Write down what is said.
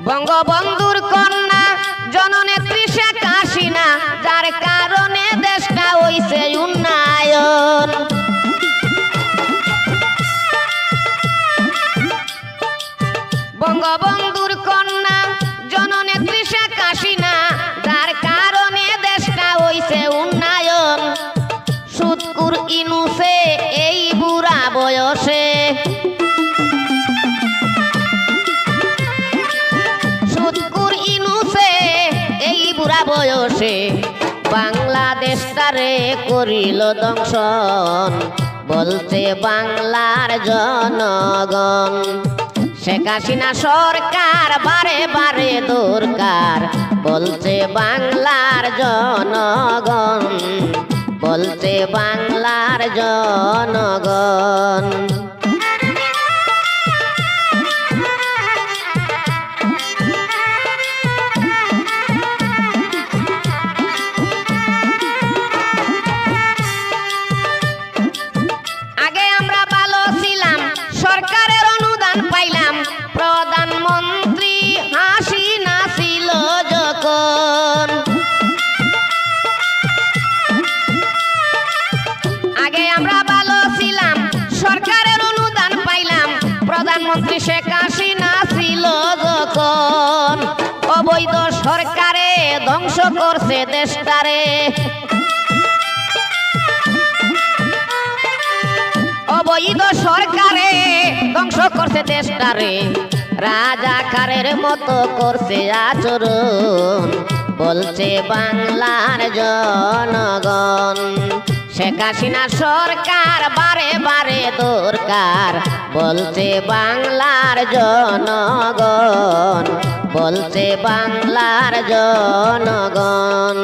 বঙ্গবন্ধুর কন্যা জননেত্রী শেখ হাসিনা, যার কারণে দেশটা হইছে উন্নয়ন। বঙ্গবন্ধুর কন্যা জননেত্রী শেখ হাসিনা, যার কারণে দেশটা হইছে উন্নয়ন। সুৎকুর ইনুসে এই বুড়া বয়সে, সুৎকুর ইনুসে এই বুড়া বয়সে বাংলাদেশটারে করিল দংশন, বলছে বাংলার জনগণ। শেখ হাসিনা সরকার বারে বারে দরকার, বলছে বাংলার জনগণ, বলছে বাংলার জনগণ। আগে আমরা ভালো ছিলাম, সরকারের অনুদান পাইলাম, প্রধানমন্ত্রী হাসিনা ছিল যখন। আগে আমরা ভালো ছিলাম, সরকারের অনুদান পাইলাম, প্রধানমন্ত্রী শেখ হাসিনা ছিল যখন। অবৈধ সরকারে ধ্বংস করছে দেশটারে, অবৈধ সরকারে ধ্বংস করছে দেশটারে। রাজাকারের মতো করছে আচরণ, বলছে বাংলার জনগণ। শেখ হাসিনা সরকার বারে বারে দরকার, বলছে বাংলার জনগণ, বলছে বাংলার জনগণ।